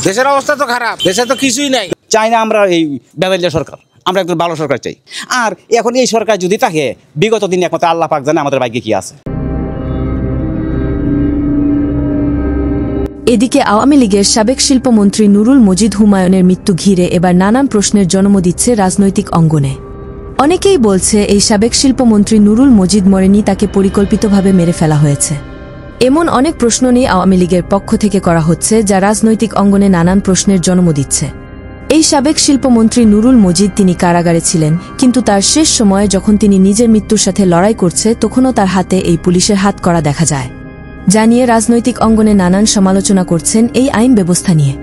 দেশের অবস্থা তো খারাপ, দেশে তো কিছুই নাই। চাই না আমরা এই বেদাইলের সরকার, আমরা একদম ভালো সরকার চাই। আর এখন এই সরকার যদি থাকে, বিগত দিনে একমাত্র আল্লাহ পাক জানে আমাদের ভাগ্যে কি আছে। এদিকে আওয়ামী লীগের সাবেক শিল্পমন্ত্রী নুরুল মজিদ হুমায়ুনের মৃত্যু ঘিরে এবার নানান প্রশ্নের জন্ম দিচ্ছে রাজনৈতিক অঙ্গনে। অনেকেই বলছে এই সাবেক শিল্পমন্ত্রী নুরুল মজিদ মরেনি, তাকে পরিকল্পিতভাবে মেরে ফেলা হয়েছে। এমন অনেক প্রশ্ন নিয়ে আওয়ামী লীগের পক্ষ থেকে করা হচ্ছে, যা রাজনৈতিক অঙ্গনে নানান প্রশ্নের জন্ম দিচ্ছে। এই সাবেক শিল্পমন্ত্রী নুরুল মজিদ তিনি কারাগারে ছিলেন, কিন্তু তার শেষ সময়ে যখন তিনি নিজের মৃত্যুর সাথে লড়াই করছে, তখনও তার হাতে এই পুলিশের হাত করা দেখা যায়। যা নিয়ে রাজনৈতিক অঙ্গনে নানান সমালোচনা করছেন এই আইন ব্যবস্থা নিয়ে।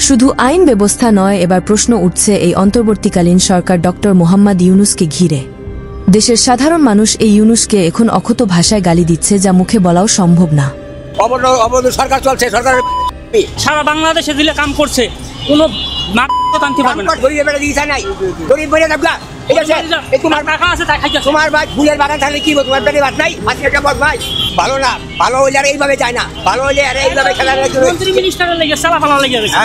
শুধু আইন ব্যবস্থা নয়, এবার প্রশ্ন উঠছে এই অন্তর্বর্তীকালীন সরকার ডক্টর মোহাম্মদ ইউনূসকে ঘিরে। দেশের সাধারণ মানুষ এই ইউনূসকে এখন অক্ষত ভাষায় গালি দিচ্ছে, যা মুখে বলাও সম্ভব না। সরকার চলছে, সরকার সারা বাংলাদেশে দিলে কাম করছে, কোনো টানতে পারবে না। তোমার টাকা আছে তাই খাইছো, তোমার ভাই ফুলের বাগান থাকলে কি তোমার পেটে ভাত নাই? ভাই ভালো না, ভালো হইলে আর এইভাবে যায় না, ভালো হইলে আর এইভাবে খেলা মন্ত্রী মিনিস্টারের লেগে চালা ফালা লেগে গেছে।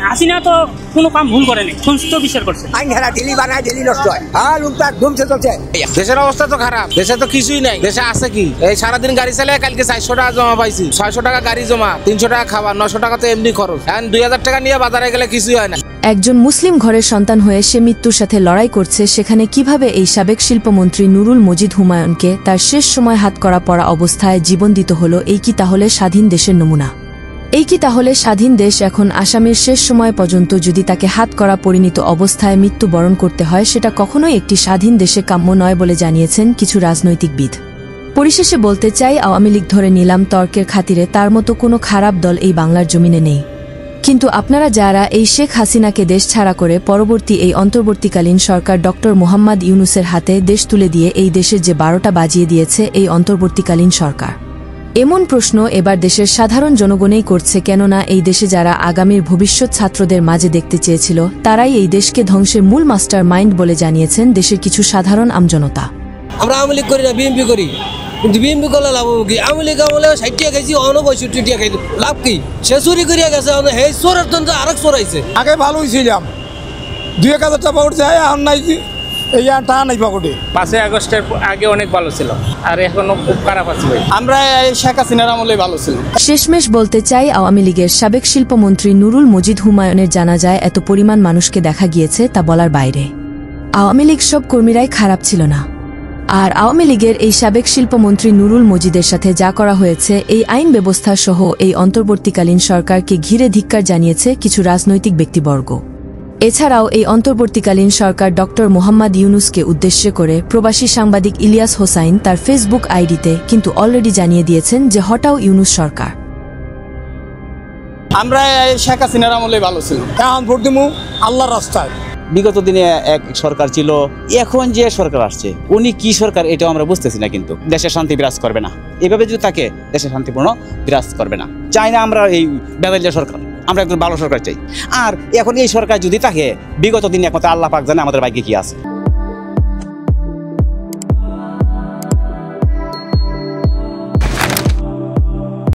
হাসিনা তো কোনো কাম ভুল করেনি, সংস্কৃত বিচার করছে। আইন খেলা দিল্লি বানায়, দিল্লি নষ্ট হয়। আর লোকটা ধুমছে চলছে। দেশের অবস্থা তো খারাপ, দেশে তো কিছুই নাই। দেশে আছে কি? এই সারাদিন গাড়ি চালিয়ে কালকে 400 টাকা জমা পাইছি, 600 টাকা গাড়ি জমা, 300 টাকা খাওয়া, 900 টাকা তো এমনি খরচ। এখন 2000 টাকা নিয়ে বাজারে গেলে কিছুই হয় না। একজন মুসলিম ঘরের সন্তান হয়ে সে মৃত্যুর সাথে লড়াই করছে, সেখানে কিভাবে এই সাবেক শিল্পমন্ত্রী নুরুল মজিদ হুমায়ুনকে তার শেষ সময় হাতকড়া পরা অবস্থায় জীবন দিতে হলো? এই কি তাহলে স্বাধীন দেশের নমুনা? এই কি তাহলে স্বাধীন দেশ? এখন আসামির শেষ সময় পর্যন্ত যদি তাকে হাতকড়া পরিণত অবস্থায় মৃত্যুবরণ করতে হয়, সেটা কখনোই একটি স্বাধীন দেশে কাম্য নয় বলে জানিয়েছেন কিছু রাজনৈতিকবিদ। পরিশেষে বলতে চাই, আওয়ামী লীগ ধরে নিলাম তর্কের খাতিরে, তার মতো কোনো খারাপ দল এই বাংলার জমিনে নেই। কিন্তু আপনারা যারা এই শেখ হাসিনাকে দেশ ছাড়া করে পরবর্তী এই অন্তর্বর্তীকালীন সরকার ডক্টর মোহাম্মদ ইউনূসের হাতে দেশ তুলে দিয়ে এই দেশের যে 12টা বাজিয়ে দিয়েছে এই অন্তর্বর্তীকালীন সরকার, এমন প্রশ্ন এবার দেশের সাধারণ জনগণেই করছে। কেননা এই দেশে যারা আগামীর ভবিষ্যৎ ছাত্রদের মাঝে দেখতে চেয়েছিল, তারাই এই দেশকে ধ্বংসের মূল মাস্টার মাইন্ড বলে জানিয়েছেন দেশের কিছু সাধারণ আমজনতা। আমরা আওয়ামী লীগ করি না, বিএনপি করি, কিন্তু বিএনপি করলে লাভ হবে কি? আওয়ামী লীগ আমলে 60 টাকা খাইছি, 65 টাকা খাইছি, লাভ কি? সে চুরি করিয়া গেছে, সেই চোরের জন্য আরেক চোর আইছে। আগে ভালো হয়েছিলাম, 2-1000 টাকা পাকড় যায়, আর নাই এই আর টাকা নাই পাকড়ে। 5 আগস্টের আগে অনেক ভালো ছিল, আর এখনো খুব খারাপ আছে। আমরা শেখ হাসিনার আমলে ভালো ছিল। শেষমেশ বলতে চাই, আওয়ামী লীগের সাবেক শিল্পমন্ত্রী নুরুল মজিদ হুমায়ুনের জানাজায় এত পরিমাণ মানুষকে দেখা গিয়েছে তা বলার বাইরে। আওয়ামী লীগ সব কর্মীরাই খারাপ ছিল না। আর আওয়ামী লীগের এই সাবেক শিল্পমন্ত্রী নুরুল মজিদের সাথে যা করা হয়েছে, এই আইন ব্যবস্থা সহ এই অন্তর্বর্তীকালীন সরকারকে ঘিরে ধিক্কার জানিয়েছে কিছু রাজনৈতিক ব্যক্তিবর্গ। এছাড়াও এই অন্তর্বর্তীকালীন সরকার ডক্টর মোহাম্মদ ইউনূসকে উদ্দেশ্য করে প্রবাসী সাংবাদিক ইলিয়াস হোসাইন তার ফেসবুক আইডিতে কিন্তু অলরেডি জানিয়ে দিয়েছেন যে হটাও ইউনূস সরকার। আমরা শেখ হাসিনার আমলে ভালো ছিল। এখন ভোট দিমু আল্লাহর রাস্তায়। বিগত দিনে এক সরকার ছিল, এখন যে সরকার আসছে উনি কি সরকার এটাও আমরা বুঝতেছি না। কিন্তু দেশের শান্তি বিরাজ করবে না, এভাবে যদি থাকে দেশের শান্তিপূর্ণ বিরাজ করবে না। চাই না আমরা এই বেদাইলের সরকার, আমরা একদম ভালো সরকার চাই। আর এখন এই সরকার যদি থাকে, বিগত দিনে একমাত্র আল্লাহ পাক জানে আমাদের ভাগ্যে কি আছে।